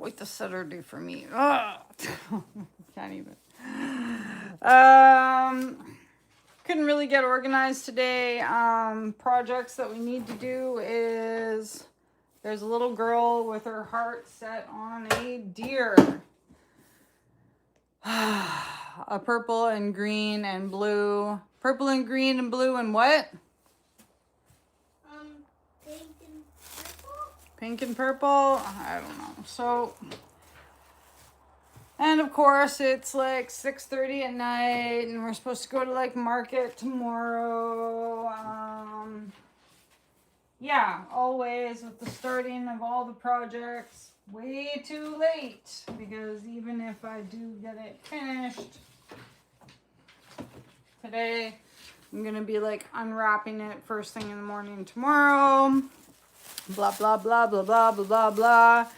wait the Saturday for me. Ugh. Can't even. Couldn't really get organized today. Projects that we need to do is there's a little girl with her heart set on a deer. A purple and green and blue. Purple and green and blue and what? Pink and purple? Pink and purple? I don't know. So, and of course it's like 6:30 at night and we're supposed to go to like market tomorrow. Yeah, always with the starting of all the projects way too late, because even if I do get it finished today, I'm gonna be like unwrapping it first thing in the morning tomorrow. Blah blah blah blah blah blah blah blah.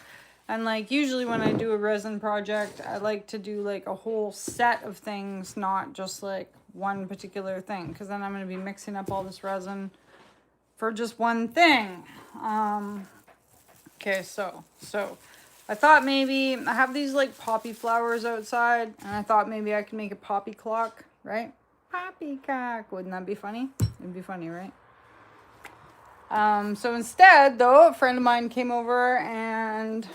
And like usually when I do a resin project, I like to do like a whole set of things, not just like one particular thing, because then I'm gonna be mixing up all this resin for just one thing. Okay, so I thought maybe I have these like poppy flowers outside, and I thought maybe I could make a poppy clock, right? Poppycock. Wouldn't that be funny? It'd be funny, right? So instead, though, a friend of mine came over and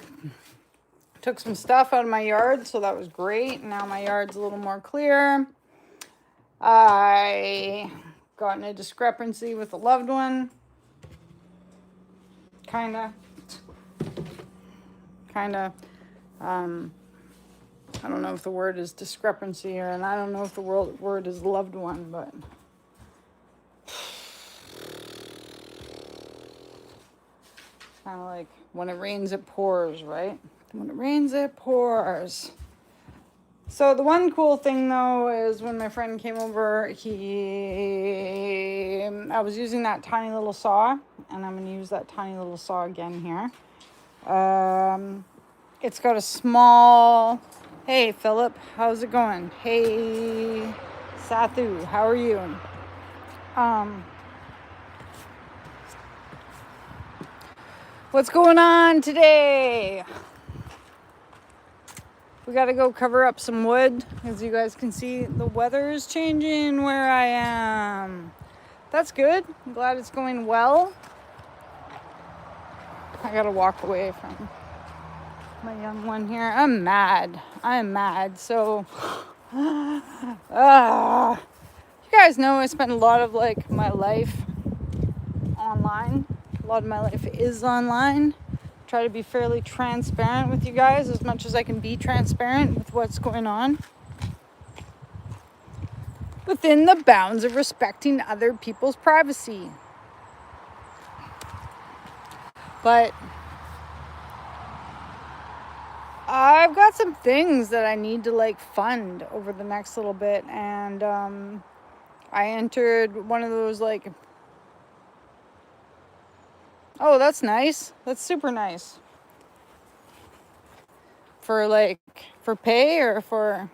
took some stuff out of my yard, so that was great. Now my yard's a little more clear. I got in a discrepancy with a loved one. Kinda. I don't know if the word is discrepancy, and I don't know if the word is loved one, but kind of like when it rains, it pours, right? When it rains, it pours. So the one cool thing though is when my friend came over, I was using that tiny little saw, and I'm going to use that tiny little saw again here. It's got a small, hey Philip, how's it going? Hey Sathu, how are you? What's going on today? We got to go cover up some wood. As you guys can see, the weather is changing where I am. That's good. I'm glad it's going well. I got to walk away from my young one here. I'm mad. So, you guys know I spend a lot of like my life online. A lot of my life is online. Try to be fairly transparent with you guys as much as I can be transparent with what's going on, within the bounds of respecting other people's privacy. But I've got some things that I need to like fund over the next little bit, and I entered one of those like, oh, that's nice. That's super nice. For pay or for...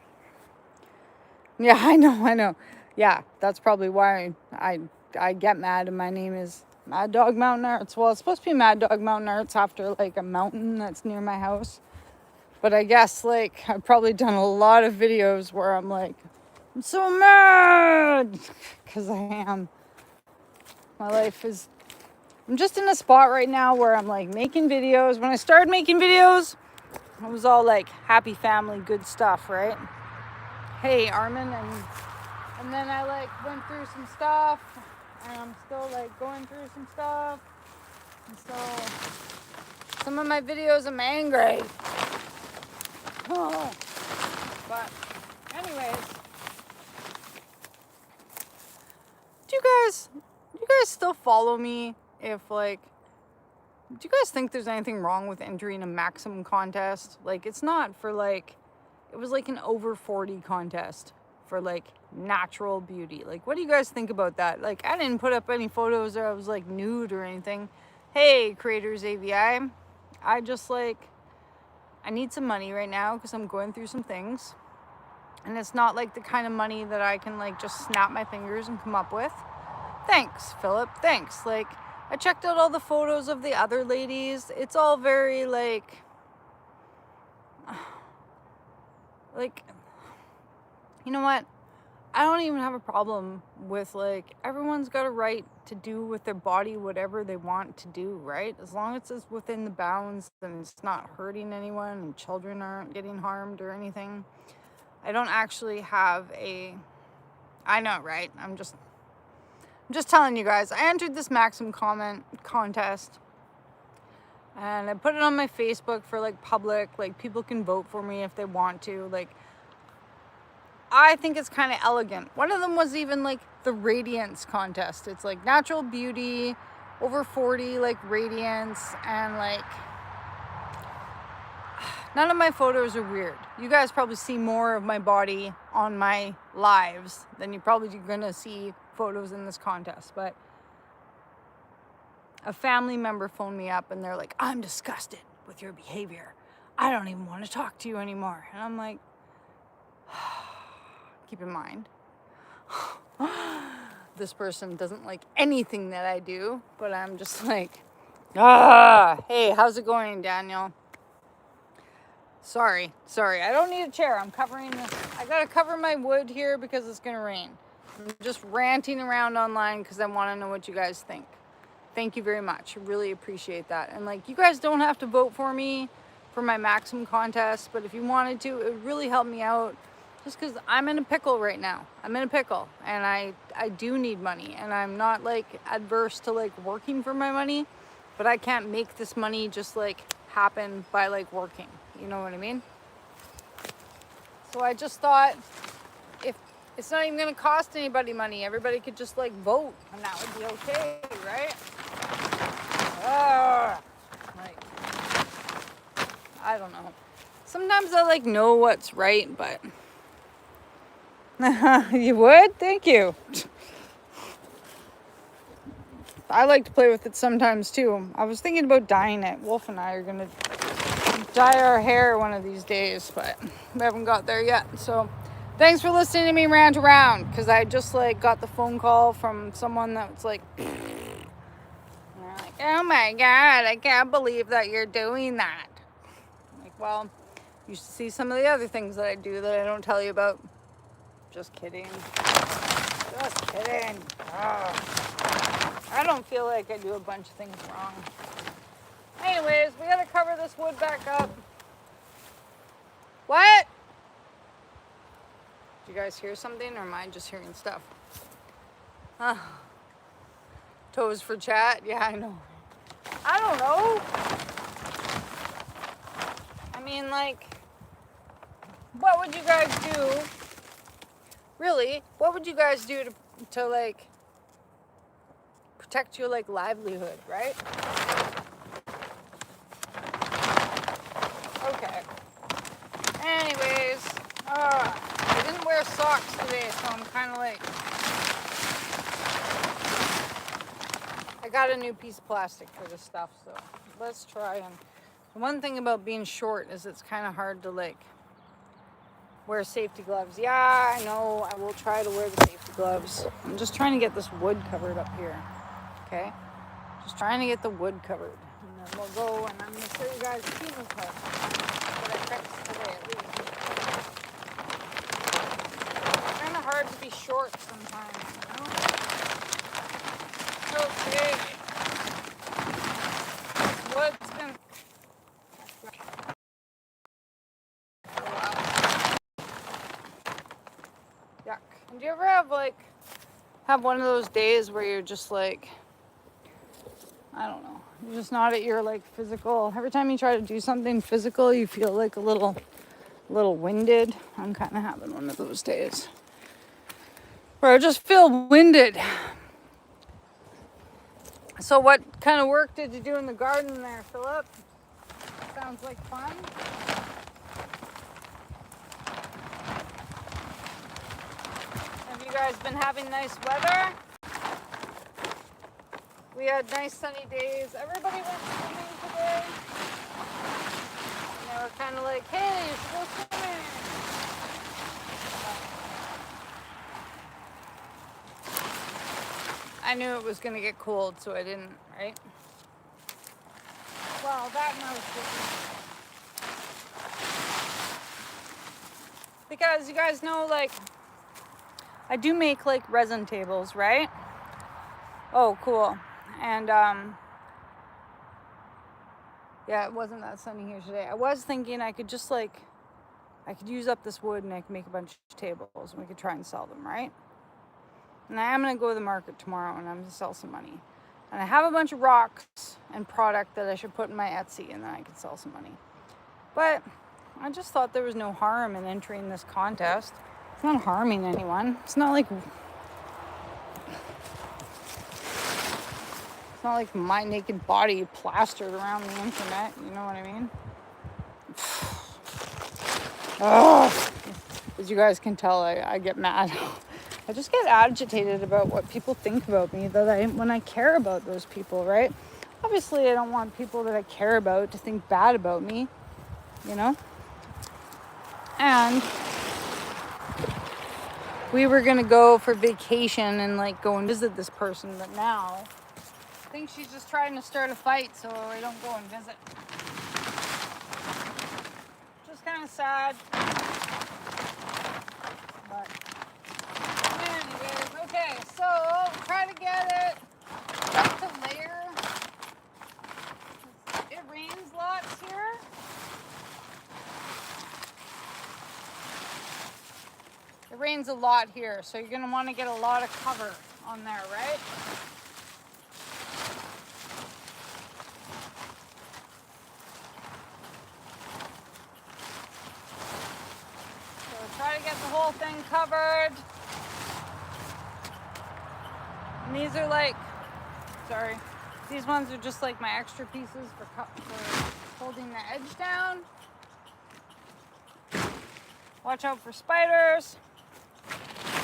Yeah, I know. Yeah, that's probably why I get mad and my name is Maddogmountainarts. Well, it's supposed to be Maddogmountainarts after like a mountain that's near my house. But I guess like I've probably done a lot of videos where I'm like, I'm so mad, because I am. My life is... I'm just in a spot right now where I'm like making videos. When I started making videos, it was all like happy family, good stuff, right? Hey, Armin, and then I like went through some stuff, and I'm still like going through some stuff, and so some of my videos I'm angry. Oh. But anyways, do you guys still follow me? If like, do you guys think there's anything wrong with entering a maximum contest? Like, it's not for like, it was like an over 40 contest for like natural beauty. Like, what do you guys think about that? Like, I didn't put up any photos or I was like nude or anything. Hey, Creators AVI, I just like, I need some money right now because I'm going through some things, and it's not like the kind of money that I can like just snap my fingers and come up with. Thanks, Philip. Thanks. Like, I checked out all the photos of the other ladies. It's all very like, like, you know what? I don't even have a problem with, like, everyone's got a right to do with their body whatever they want to do, right? As long as it's within the bounds and it's not hurting anyone and children aren't getting harmed or anything. I don't actually have I know, right? I'm just telling you guys. I entered this Maxim comment contest and I put it on my Facebook for like public, like people can vote for me if they want to. Like, I think it's kind of elegant. One of them was even like the radiance contest. It's like natural beauty, over 40, like radiance, and like none of my photos are weird. You guys probably see more of my body on my lives than you're probably gonna see photos in this contest. But a family member phoned me up and they're like, I'm disgusted with your behavior. I don't even want to talk to you anymore. And I'm like, keep in mind, this person doesn't like anything that I do, but I'm just like, hey, how's it going, Daniel? Sorry, I don't need a chair. I'm covering this. I gotta cover my wood here because it's gonna rain. I'm just ranting around online because I want to know what you guys think. Thank you very much. I really appreciate that. And like, you guys don't have to vote for me for my Maxim contest, but if you wanted to, it would really help me out. Just because I'm in a pickle right now. I'm in a pickle and I do need money, and I'm not like adverse to like working for my money, but I can't make this money just like happen by like working. You know what I mean? So I just thought, if it's not even going to cost anybody money, everybody could just like vote and that would be okay, right? Like, I don't know. Sometimes I like know what's right, but you would? Thank you. I like to play with it sometimes too. I was thinking about dyeing it. Wolf and I are gonna dye our hair one of these days, but we haven't got there yet. So thanks for listening to me rant around, because I just like got the phone call from someone that was like, oh my God, I can't believe that you're doing that. I'm like, well, you should see some of the other things that I do that I don't tell you about. Just kidding. Just kidding. I don't feel like I do a bunch of things wrong. Anyways, we gotta cover this wood back up. What? Did you guys hear something, or am I just hearing stuff? Toes for chat? Yeah, I know. I don't know. I mean, like, what would you guys do? Really, what would you guys do to like protect your like livelihood, right? Okay. Anyways, I didn't wear socks today, so I'm kind of like, I got a new piece of plastic for this stuff, so let's try. And the one thing about being short is it's kind of hard to like wear safety gloves. Yeah, I know. I will try to wear the safety gloves. I'm just trying to get this wood covered up here. Okay? Just trying to get the wood covered. And then we'll go, and I'm going to show you guys the Temu part that I fixed today at least. It's kind of hard to be short sometimes, you know? Okay. Wood's been... Yuck. Do you ever have one of those days where you're just like, I don't know, you're just not at your like physical, every time you try to do something physical, you feel like a little winded? I'm kind of having one of those days where I just feel winded. So what kind of work did you do in the garden there, Philip? Sounds like fun. Have you guys been having nice weather? We had nice sunny days. Everybody went swimming today. And they were kind of like, hey, you should go swimming. I knew it was going to get cold, so I didn't, right? Well, that knows. because you guys know, like, I do make like resin tables, right? Oh, cool. And yeah, it wasn't that sunny here today. I was thinking I could just like, I could use up this wood and I could make a bunch of tables and we could try and sell them, right? And I am going to go to the market tomorrow and I'm going to sell some money. And I have a bunch of rocks and product that I should put in my Etsy and then I could sell some money. But I just thought there was no harm in entering this contest. It's not harming anyone. It's not like my naked body plastered around the internet. You know what I mean? Oh, as you guys can tell, I get mad. I just get agitated about what people think about me when I care about those people, right? Obviously, I don't want people that I care about to think bad about me, you know? And we were gonna go for vacation and like go and visit this person, but now I think she's just trying to start a fight so I don't go and visit. Just kind of sad. But anyways, okay, so try to get it up to layer. It rains lots here. It rains a lot here, so you're gonna want to get a lot of cover on there, right? So try to get the whole thing covered. And these are like, these ones are just like my extra pieces for holding the edge down. Watch out for spiders.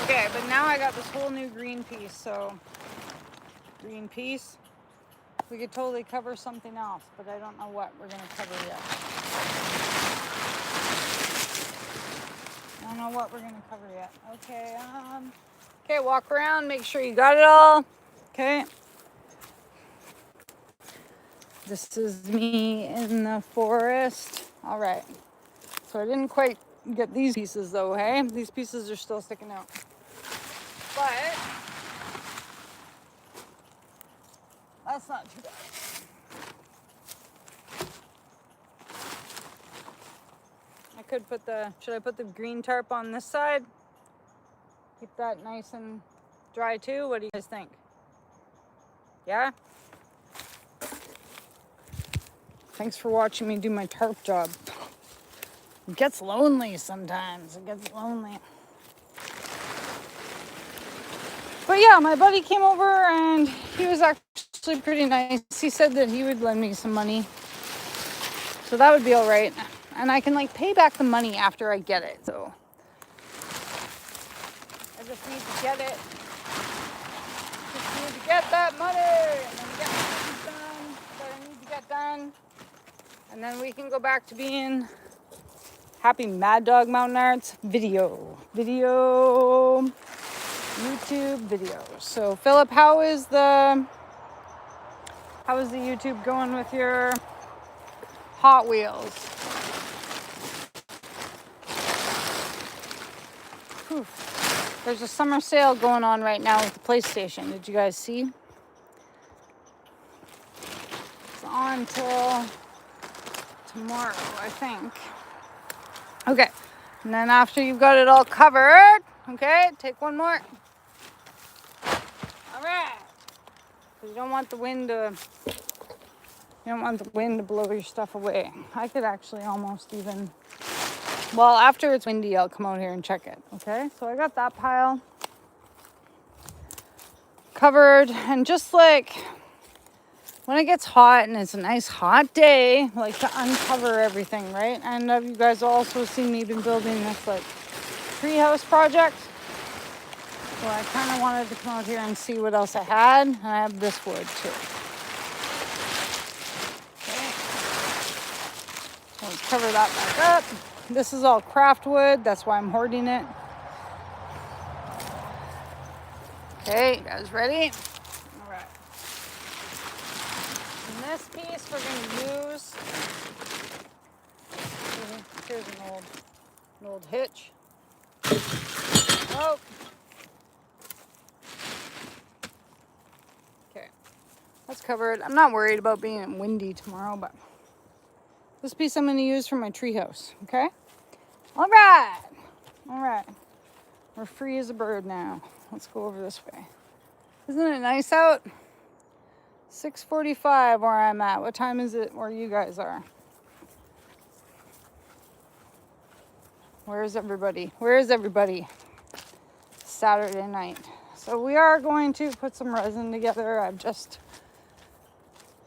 Okay, but now I got this whole new green piece, so green piece. We could totally cover something else, but I don't know what we're gonna cover yet. I don't know what we're gonna cover yet. Okay, okay, walk around, make sure you got it all. Okay. This is me in the forest. All right. So I didn't quite get these pieces though, hey? These pieces are still sticking out. But that's not too bad. Should I put the green tarp on this side? Keep that nice and dry too? What do you guys think? Yeah? Thanks for watching me do my tarp job. It gets lonely sometimes. It gets lonely. But yeah, my buddy came over and he was actually pretty nice. He said that he would lend me some money. So that would be all right. And I can like pay back the money after I get it. So I just need to get it. Just need to get that money and then get things done that I need to get done. And then we can go back to being happy Maddogmountainarts video YouTube videos. So Philip, how is the YouTube going with your Hot Wheels? Whew. There's a summer sale going on right now with the PlayStation. Did you guys see? It's on till tomorrow, I think. Okay, and then after you've got it all covered, okay, take one more. All right. You don't want the wind to blow your stuff away. I could actually almost even, well, after it's windy, I'll come out here and check it. Okay, so I got that pile covered, and just like when it gets hot and it's a nice hot day, I like to uncover everything, right? And you guys also seen me been building this like treehouse project. So I kind of wanted to come out here and see what else I had, and I have this wood too. Okay. So let's cover that back up. This is all craft wood, that's why I'm hoarding it. Okay, you guys ready? All right. And this piece we're going to use. Here's an old hitch. Oh. Okay. That's covered. I'm not worried about being windy tomorrow, but this piece I'm going to use for my treehouse. Okay? All right. All right. We're free as a bird now. Let's go over this way. Isn't it nice out? 6:45 where I'm at. What time is it where you guys are? Where's everybody? Where is everybody? Saturday night. So we are going to put some resin together.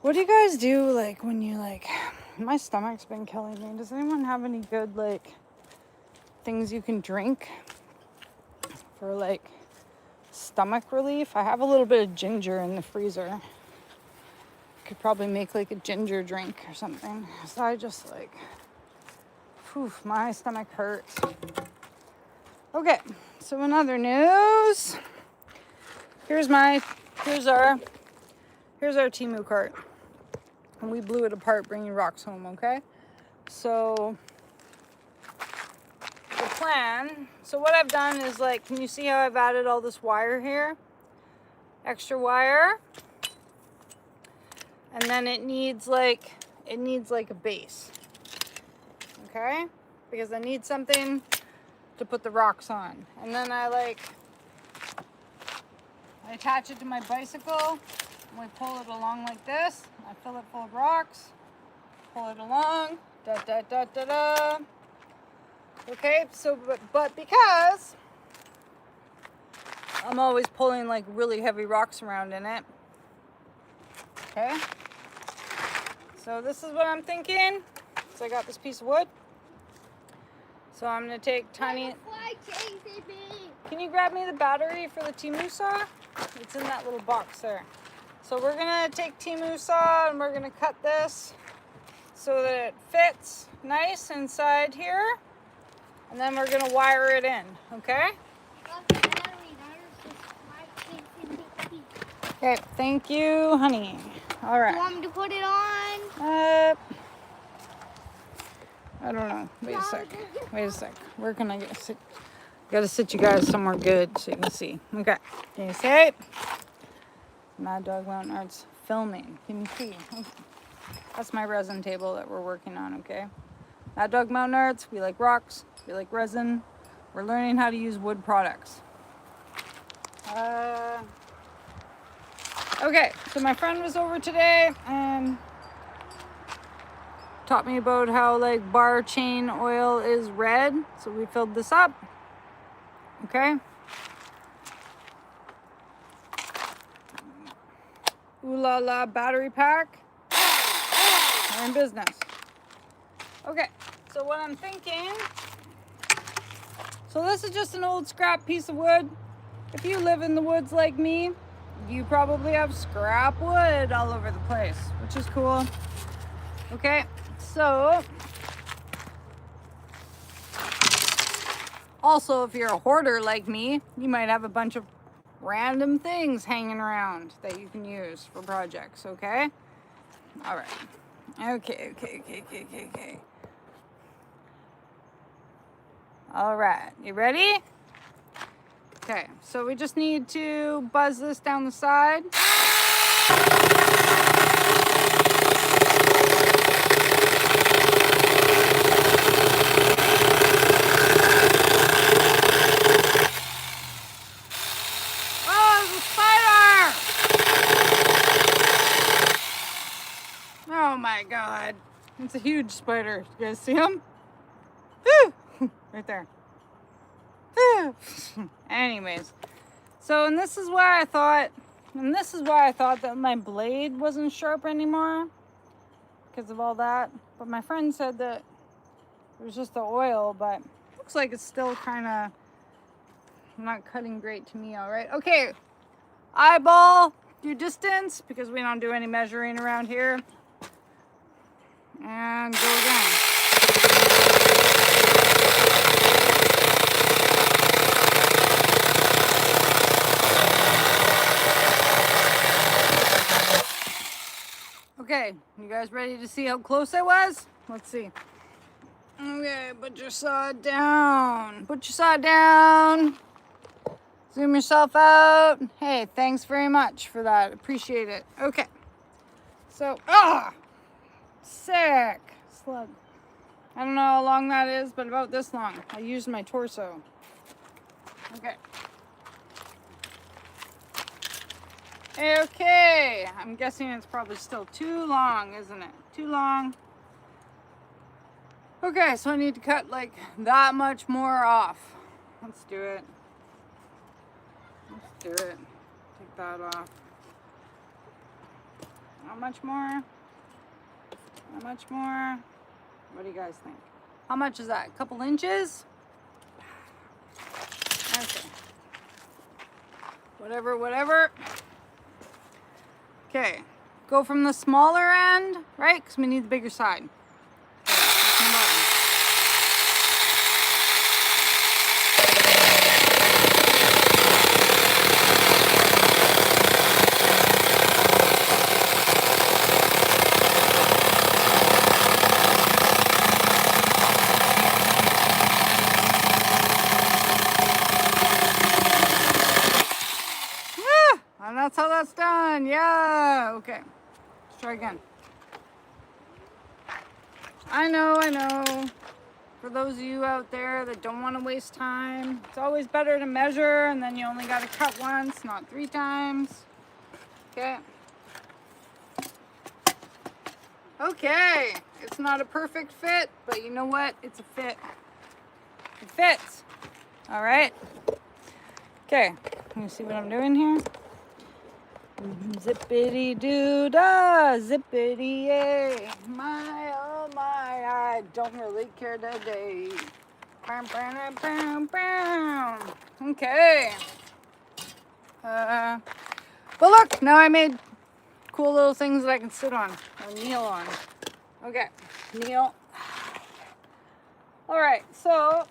What do you guys do like when you my stomach's been killing me. Does anyone have any good things you can drink for stomach relief? I have a little bit of ginger in the freezer. Could probably make a ginger drink or something. So I just my stomach hurts. Okay, so in other news, here's our Temu cart. And we blew it apart bringing rocks home, okay? So the plan, so what I've done is can you see how I've added all this wire here? Extra wire. And then it needs a base. Okay? Because I need something to put the rocks on. And then I attach it to my bicycle and we pull it along like this. I fill it full of rocks. Pull it along. Da da da da da. Okay, so but because I'm always pulling really heavy rocks around in it. Okay? So this is what I'm thinking. So I got this piece of wood. So I'm going to take tiny... Can you grab me the battery for the Temu saw? It's in that little box there. So we're going to take Temu saw and we're going to cut this so that it fits nice inside here. And then we're going to wire it in, okay? Okay, thank you, honey. All right. You want me to put it on? I don't know. Wait a sec. Where can I sit? Gotta sit you guys somewhere good so you can see. Okay. Can you see it? Maddogmountainarts filming. Can you see? Okay. That's my resin table that we're working on, okay? Maddogmountainarts, we like rocks. We like resin. We're learning how to use wood products. Okay, so my friend was over today and taught me about how bar chain oil is red. So we filled this up. Okay. Ooh la la battery pack. We're in business. Okay, so what I'm thinking. So this is just an old scrap piece of wood. If you live in the woods like me, you probably have scrap wood all over the place, which is cool. Okay, so also if you're a hoarder like me, you might have a bunch of random things hanging around that you can use for projects, okay? All right. Okay. All right, you ready? Okay, so we just need to buzz this down the side. Oh, there's a spider! Oh my God. It's a huge spider. You guys see him? Woo! Right there. Anyways, so and this is why I thought that my blade wasn't sharp anymore because of all that. But my friend said that it was just the oil, but looks like it's still kind of not cutting great to me. All right, okay, eyeball your distance because we don't do any measuring around here, and go again. Okay, you guys ready to see how close I was? Let's see. Okay, put your saw down. Put your saw down. Zoom yourself out. Hey, thanks very much for that. Appreciate it. Okay. So, sick slug. I don't know how long that is, but about this long. I used my torso. Okay. Okay. I'm guessing it's probably still too long, isn't it? Too long. Okay, so I need to cut like that much more off. Let's do it. Let's do it. Take that off. How much more? How much more? What do you guys think? How much is that? A couple inches? Okay. Whatever. Okay. Go from the smaller end, right? Because we need the bigger side. And that's how that's done. Yeah. Okay. Let's try again. I know. For those of you out there that don't want to waste time, it's always better to measure and then you only got to cut once, not 3 times. Okay. Okay. It's not a perfect fit, but you know what? It's a fit. It fits. All right. Okay. Let me see what I'm doing here. Zippity doo dah, zippity yay. My oh my, I don't really care today. Bam, bam, bam, bam. Okay. But look, now I made cool little things that I can sit on or kneel on. Okay, kneel. All right, so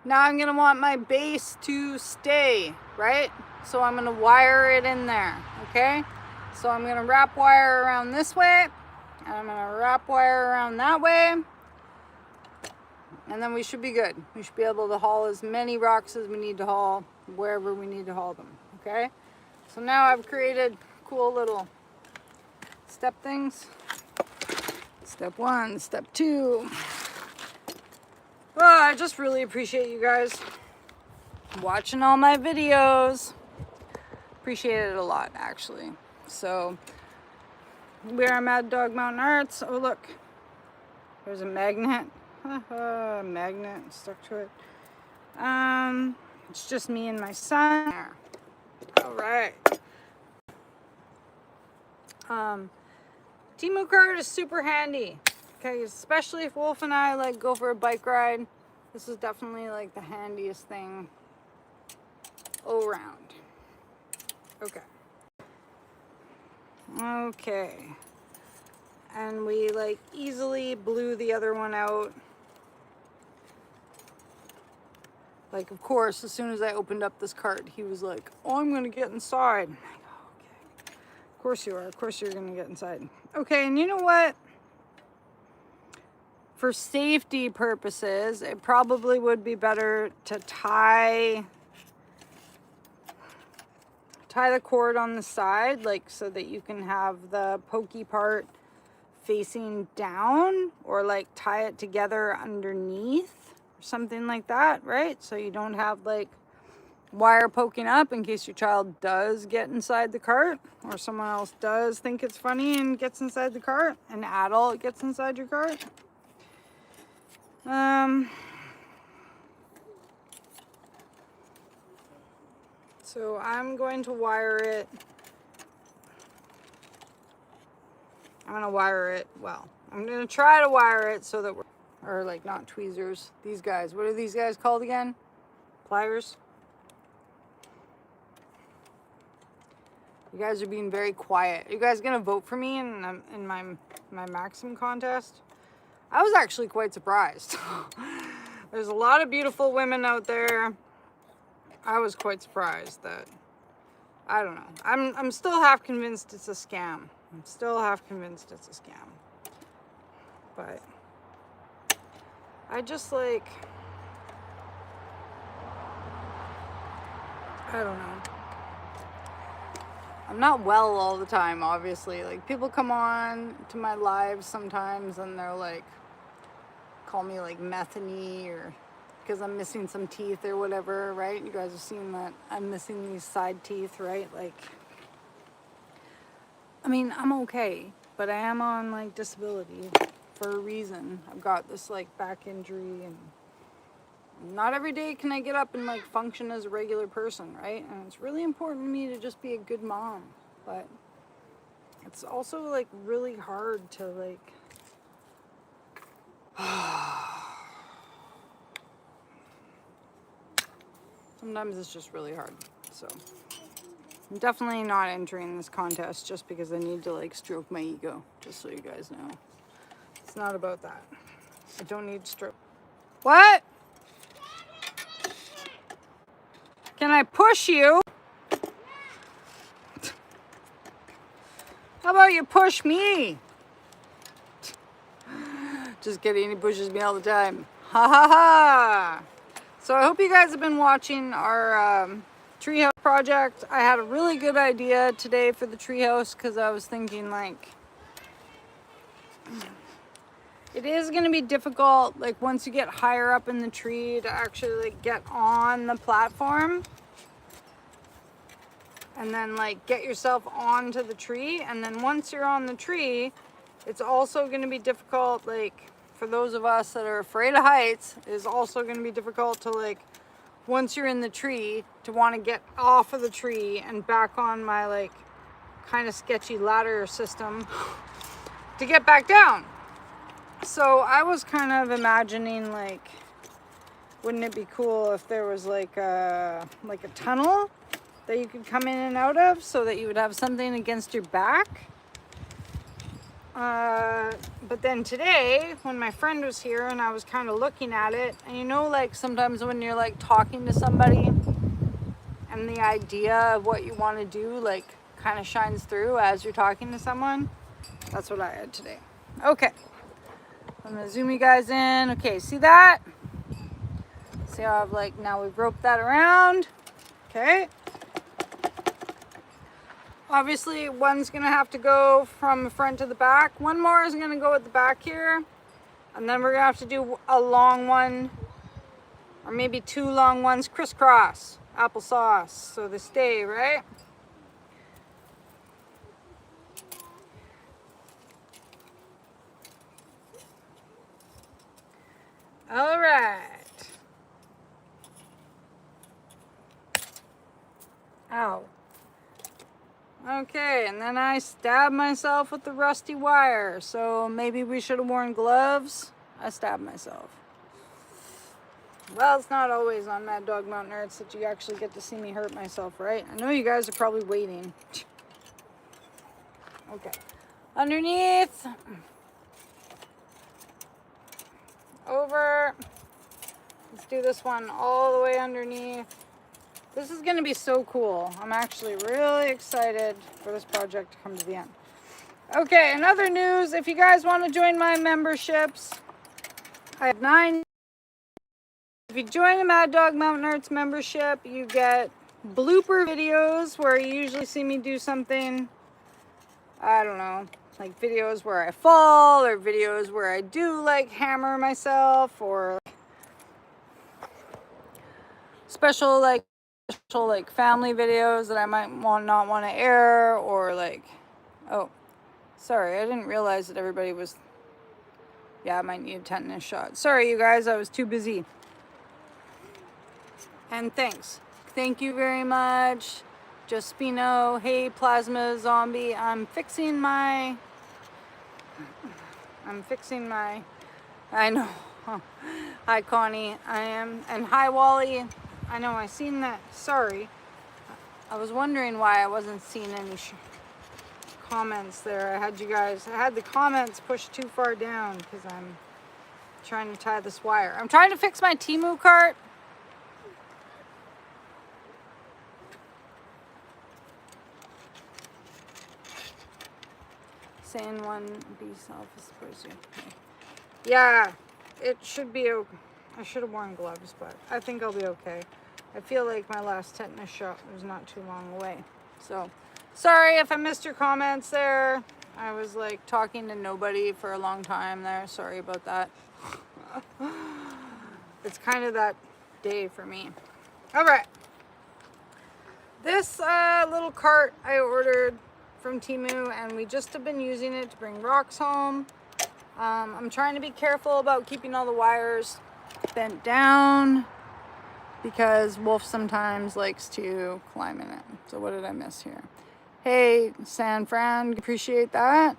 now I'm gonna want my base to stay, right? So I'm gonna wire it in there, okay? So I'm gonna wrap wire around this way, and I'm gonna wrap wire around that way, and then we should be good. We should be able to haul as many rocks as we need to haul, wherever we need to haul them, okay? So now I've created cool little step things. Step 1, step 2. Well, I just really appreciate you guys watching all my videos. Appreciate it a lot, actually. So, we are Maddogmountainarts. Oh, look. There's a magnet. Magnet stuck to it. It's just me and my son there. All right. Temu card is super handy. Okay, especially if Wolf and I like go for a bike ride. This is definitely like the handiest thing around. Okay. And we like easily blew the other one out. Like, of course, as soon as I opened up this cart, he was like, oh, I'm gonna get inside. I'm like, oh, okay. Of course you are. Of course you're gonna get inside. Okay, and you know what? For safety purposes, it probably would be better to tie the cord on the side, like so that you can have the pokey part facing down, or like tie it together underneath or something like that, right? So you don't have like wire poking up in case your child does get inside the cart, or someone else does think it's funny and gets inside the cart, an adult gets inside your cart. So I'm going to wire it. I'm going to try to wire it so that or like not tweezers. These guys, what are these guys called again? Pliers? You guys are being very quiet. Are you guys going to vote for me in my Maxim contest? I was actually quite surprised. There's a lot of beautiful women out there. I was quite surprised that, I don't know. I'm still half convinced it's a scam. But I just like, I don't know. I'm not well all the time, obviously. Like, people come on to my lives sometimes and they're like, call me like methany or because I'm missing some teeth or whatever, right? You guys have seen that I'm missing these side teeth, right? Like, I mean, I'm okay, but I am on like disability for a reason. I've got this like back injury, and not every day can I get up and like function as a regular person, right? And it's really important to me to just be a good mom, but it's also like really hard to like sometimes it's just really hard. So I'm definitely not entering this contest just because I need to like stroke my ego, just so you guys know. It's not about that. I don't need stroke. What? Can I push you? How about you push me? Just kidding, he pushes me all the time. Ha ha ha! So I hope you guys have been watching our treehouse project. I had a really good idea today for the treehouse because I was thinking like, it is going to be difficult, like once you get higher up in the tree, to actually like get on the platform and then like get yourself onto the tree. And then once you're on the tree, it's also going to be difficult, like for those of us that are afraid of heights, it is also going to be difficult to like, once you're in the tree, to want to get off of the tree and back on my like kind of sketchy ladder system to get back down. So I was kind of imagining like, wouldn't it be cool if there was like a tunnel that you could come in and out of so that you would have something against your back? But then today, when my friend was here and I was kind of looking at it, and you know, like sometimes when you're like talking to somebody and the idea of what you want to do like kind of shines through as you're talking to someone, that's what I had today. Okay. I'm gonna zoom you guys in. Okay, see that? See how I've like, now we've roped that around. Okay. Obviously, one's gonna have to go from the front to the back. One more is gonna go at the back here. And then we're gonna have to do a long one, or maybe two long ones crisscross, applesauce, so they stay, right? All right. Ow. Okay, and then I stabbed myself with the rusty wire, so maybe we should have worn gloves. I stabbed myself. Well, it's not always on Maddogmountainarts that you actually get to see me hurt myself, right? I know you guys are probably waiting. Okay. Underneath. Over. Let's do this one all the way underneath. This is going to be so cool. I'm actually really excited for this project to come to the end. Okay, in other news, if you guys want to join my memberships, I have 9. If you join a Maddogmountainarts membership, you get blooper videos where you usually see me do something, I don't know, like videos where I fall, or videos where I do like hammer myself, or special like family videos that I might not want to air, or like, oh, sorry, I didn't realize that everybody was, yeah, I might need a tetanus shot. Sorry, you guys, I was too busy. And thanks. Thank you very much. Jaspino, hey, Plasma Zombie. I'm fixing my, I know. Hi, Connie. I am. And hi, Wally. I know, I seen that. Sorry. I was wondering why I wasn't seeing any comments there. I had the comments pushed too far down because I'm trying to tie this wire. I'm trying to fix my Temu cart. Saying one be self-supposed. Yeah, it should be okay. I should have worn gloves, but I think I'll be okay. I feel like my last tetanus shot was not too long away. So, sorry if I missed your comments there. I was like talking to nobody for a long time there. Sorry about that. It's kind of that day for me. All right. This little cart I ordered from Temu, and we just have been using it to bring rocks home. I'm trying to be careful about keeping all the wires bent down because Wolf sometimes likes to climb in it. So what did I miss here? Hey, San Fran, appreciate that.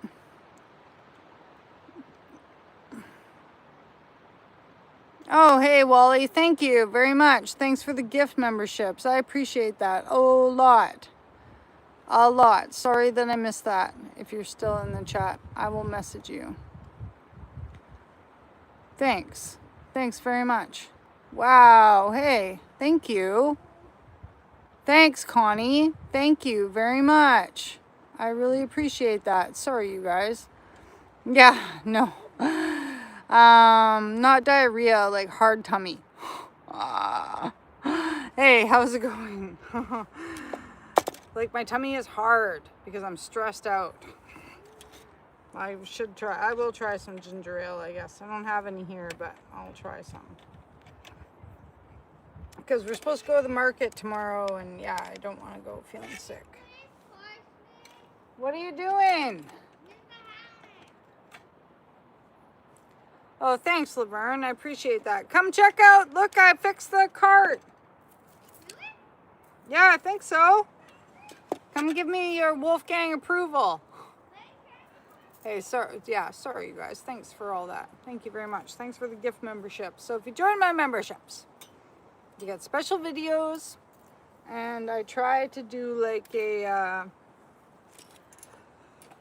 Oh, hey, Wally, thank you very much. Thanks for the gift memberships. I appreciate that a lot. A lot. Sorry that I missed that. If you're still in the chat, I will message you. Thanks. Thanks very much. Wow. Hey, thank you. Thanks, Connie. Thank you very much. I really appreciate that. Sorry, you guys. Yeah, no. Not diarrhea, like hard tummy. Hey, how's it going? Like my tummy is hard because I'm stressed out. I will try some ginger ale, I guess. I don't have any here, but I'll try some. Because we're supposed to go to the market tomorrow, and yeah, I don't want to go feeling sick. What are you doing? Oh, thanks, Laverne. I appreciate that. Come check out. Look, I fixed the cart. Yeah, I think so. Come give me your Wolfgang approval. Hey, sorry. Yeah, sorry, you guys. Thanks for all that. Thank you very much. Thanks for the gift membership. So if you join my memberships, you get special videos, and I try to do like a,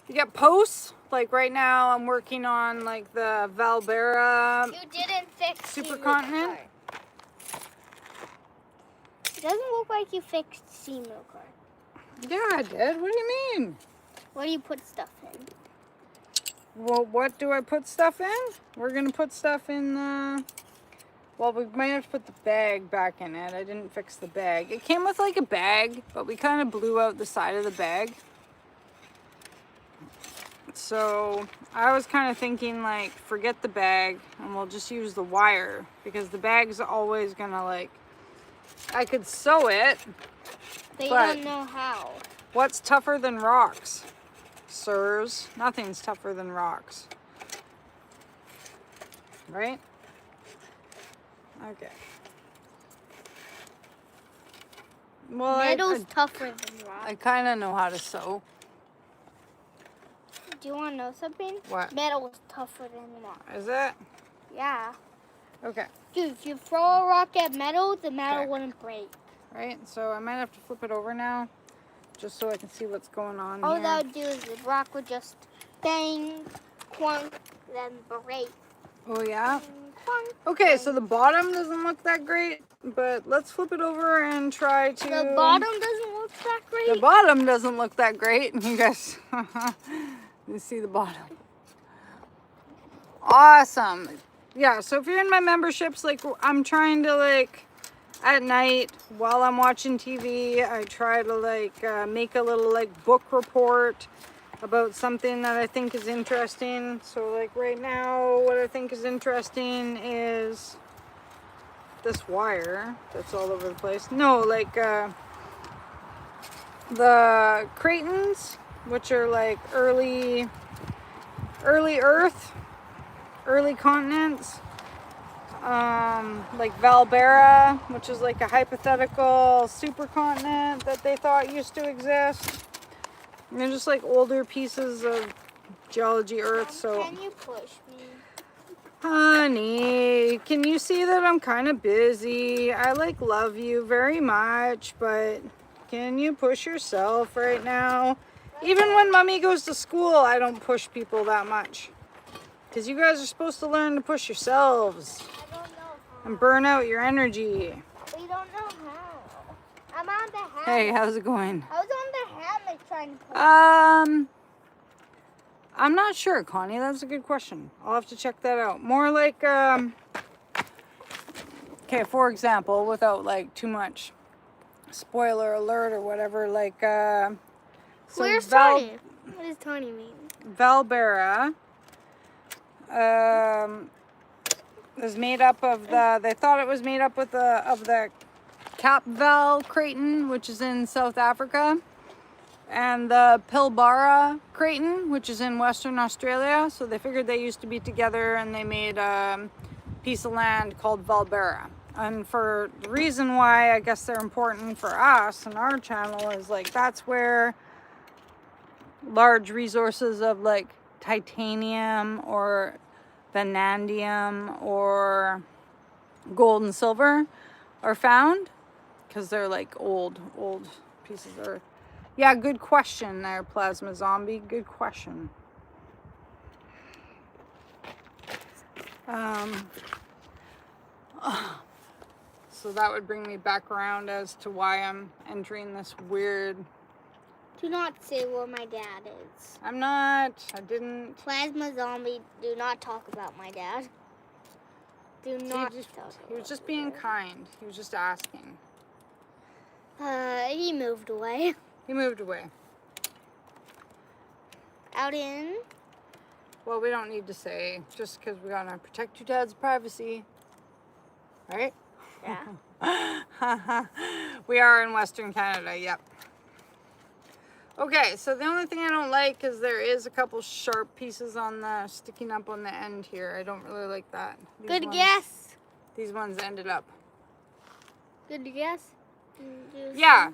you get posts. Like right now, I'm working on like the Valbera. You didn't fix Supercontinent. It doesn't look like you fixed Temu card. Yeah, I did. What do you mean? What do you put stuff in? Well, what do I put stuff in? We're gonna put stuff in the. Well, we might have to put the bag back in it. I didn't fix the bag. It came with like a bag, but we kind of blew out the side of the bag. So I was kind of thinking like, forget the bag and we'll just use the wire because the bag's always gonna like, I could sew it. They don't know how. What's tougher than rocks? Sirs, nothing's tougher than rocks. Right? Okay. Well, Metal's tougher than rock. I kind of know how to sew. Do you want to know something? What? Metal is tougher than rock. Is it? Yeah. Okay. Dude, if you throw a rock at metal, the metal wouldn't break. Right? So I might have to flip it over now, just so I can see what's going on All here. that would do is the rock would just bang, clunk, then break. Oh, yeah? Clunk, Okay, bang. so the bottom doesn't look that great, but let's flip it over and try to... The bottom doesn't look that great? The bottom doesn't look that great. You guys, you see the bottom. Awesome. Yeah, so if you're in my memberships, like I'm trying to like, at night while I'm watching TV, I try to like make a little like book report about something that I think is interesting. So like right now, what I think is interesting is this wire that's all over the place. No, like the Cretans, which are like early Earth, early continents. Like Valbera, which is like a hypothetical supercontinent that they thought used to exist. And they're just like older pieces of geology Earth. So, Can you push me? honey, can you see that I'm kind of busy? I like love you very much, but can you push yourself right now? Even when mommy goes to school, I don't push people that much. Because you guys are supposed to learn to push yourselves I don't know how. and burn out your energy. We don't know how. I'm on the hammock. Hey, how's it going? I was on the hammock trying to push. I'm not sure, Connie. That's a good question. I'll have to check that out. More like, okay, for example, without like too much spoiler alert or whatever, like so Where's Tony? What does Tony mean? Valbera is made up of they thought it was made up with the Capvel Craton, which is in South Africa, and the Pilbara Craton, which is in Western Australia. So they figured they used to be together, and they made a piece of land called Valbera. And for the reason why I guess they're important for us and our channel is like that's where large resources of like titanium or vanadium or gold and silver are found, because they're like old pieces of earth. Yeah, good question there, Plasma Zombie. Good question. So that would bring me back around as to why I'm entering this weird... Do not say where my dad is. I'm not. I didn't. Plasma Zombie, do not talk about my dad. Do not talk about He was just being kind. He was just asking. He moved away. He moved away. Out in? Well, we don't need to say, just because we gotta protect your dad's privacy. Right? Yeah. We are in Western Canada, yep. Okay, so the only thing I don't like is there is a couple sharp pieces on the sticking up on the end here. I don't really like that. Good guess. These ones ended up. Good guess. Yeah.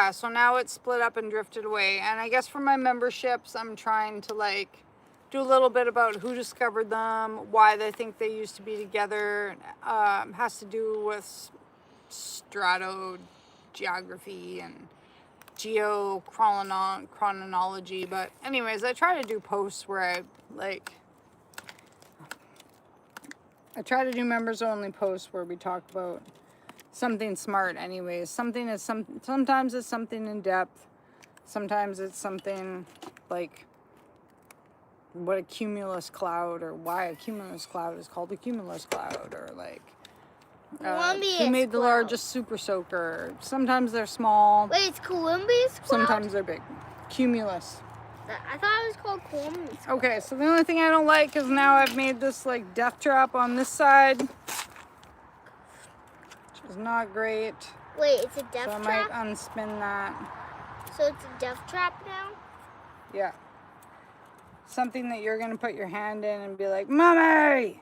So now it's split up and drifted away. And I guess for my memberships, I'm trying to like do a little bit about who discovered them, why they think they used to be together. Has to do with stratogeography and geochronology. But anyways, I try to do posts where I try to do members only posts where we talk about something smart anyways. Sometimes it's something in depth. Sometimes it's something like what a cumulus cloud, or why a cumulus cloud is called a cumulus cloud, or like who made the largest super soaker. Sometimes they're small. Wait, it's Columbia's cloud? Sometimes they're big. Cumulus. I thought it was called Columbia's cloud. Okay, so the only thing I don't like is now I've made this like death trap on this side, which is not great. Wait, it's a death trap? So I might unspin that. So it's a death trap now? Yeah. Something that you're gonna put your hand in and be like, Mommy!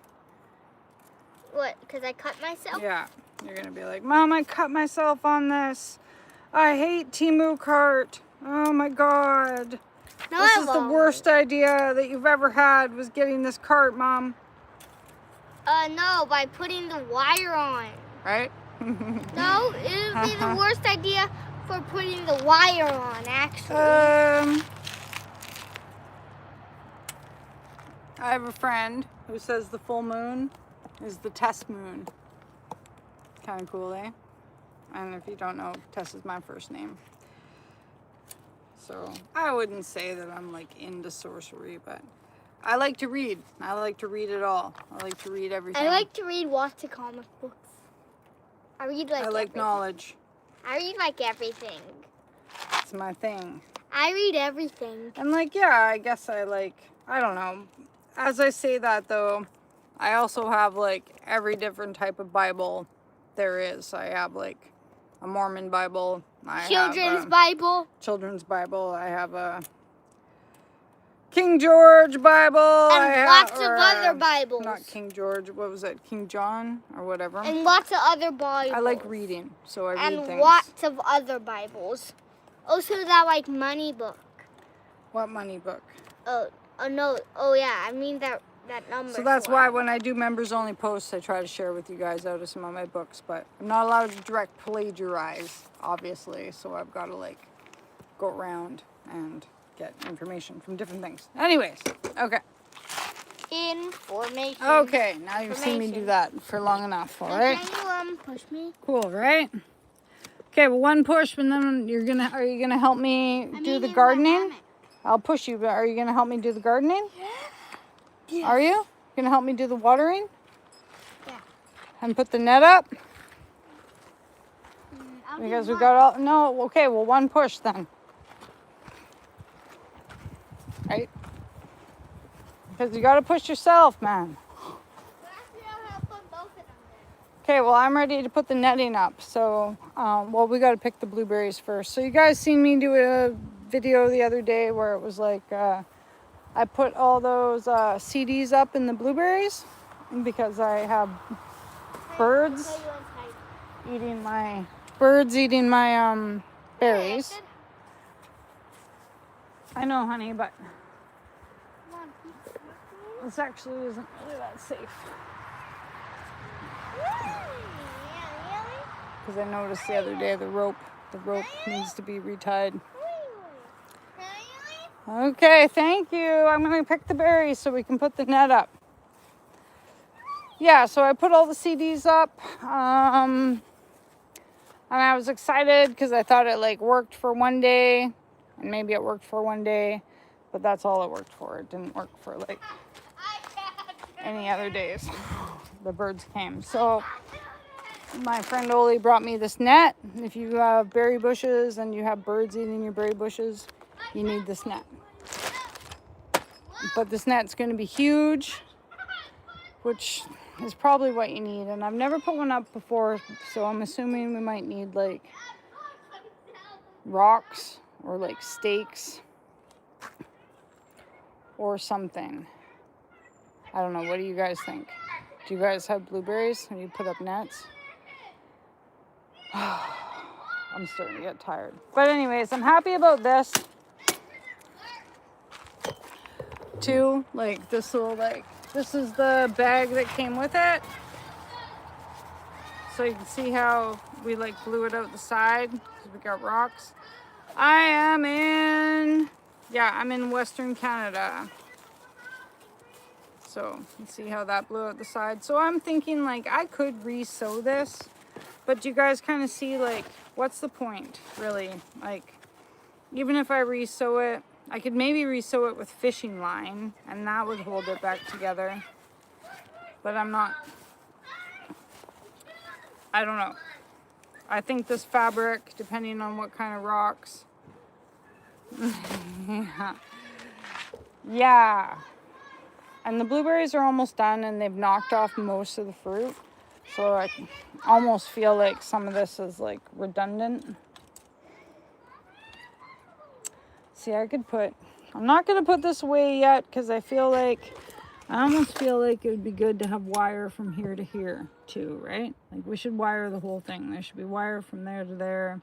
What, because I cut myself? Yeah. You're gonna be like, Mom, I cut myself on this. I hate Temu cart. Oh my God. No, This is the worst idea that you've ever had, was getting this cart, Mom. No, by putting the wire on. Right? No, it would be the worst idea for putting the wire on, actually. I have a friend who says the full moon is the Tess moon. Kind of cool, eh? And if you don't know, Tess is my first name. So I wouldn't say that I'm like into sorcery, but I like to read. I like to read it all. I like to read everything. I like to read lots of comic books. I read like everything. Knowledge. I read like everything. It's my thing. I read everything. And like, yeah, I guess I don't know. As I say that though, I also have like every different type of Bible there is. I have like a Mormon Bible. Children's Bible. Children's Bible. I have a King George Bible. And lots of other Bibles. Not King George. What was it? King John or whatever. And lots of other Bibles. I like reading, so I read things. And lots of other Bibles. Also that like money book. What money book? Oh no. Oh yeah. I mean that number. So that's why when I do members only posts, I try to share with you guys out of some of my books, but I'm not allowed to direct plagiarize, obviously. So I've got to like go around and get information from different things. Anyways, okay. Information. Okay, now you've seen me do that for long enough, all right? Can you push me? Cool, right? Okay, well, one push, and then are you gonna help me do the gardening? I'll push you, but are you gonna help me do the gardening? Yes. Are you gonna help me do the watering? Yeah. And put the net up? Because we got all, no, okay, well, one push then. Right? Because you got to push yourself, man. Okay, well, I'm ready to put the netting up. So, well, we got to pick the blueberries first. So you guys seen me do a video the other day where it was like, I put all those CDs up in the blueberries because I have birds eating my berries. I know, honey, but this actually isn't really that safe. Because I noticed the other day the rope needs to be retied. Okay, thank you. I'm going to pick the berries so we can put the net up. Yeah, so I put all the CDs up. And I was excited because I thought it like worked for one day. And maybe it worked for one day. But that's all it worked for. It didn't work for like any other days. The birds came. So my friend Oli brought me this net. If you have berry bushes and you have birds eating your berry bushes, you need this net. But this net's going to be huge, which is probably what you need. And I've never put one up before, so I'm assuming we might need like rocks or like stakes or something. I don't know. What do you guys think? Do you guys have blueberries and you put up nets? I'm starting to get tired. But anyways, I'm happy about this. Too, like this little, like, this is the bag that came with it. So you can see how we like blew it out the side because we got rocks. I'm in Western Canada. So you see how that blew out the side. So I'm thinking like I could re-sew this. But you guys kind of see, like, what's the point, really? Like, even if I re-sew it, I could maybe re-sew it with fishing line, and that would hold it back together. But I'm not, I don't know. I think this fabric, depending on what kind of rocks. Yeah. And the blueberries are almost done, and they've knocked off most of the fruit. So I almost feel like some of this is like redundant. See, I'm not going to put this away yet because I almost feel like it would be good to have wire from here to here too, right? Like we should wire the whole thing. There should be wire from there to there.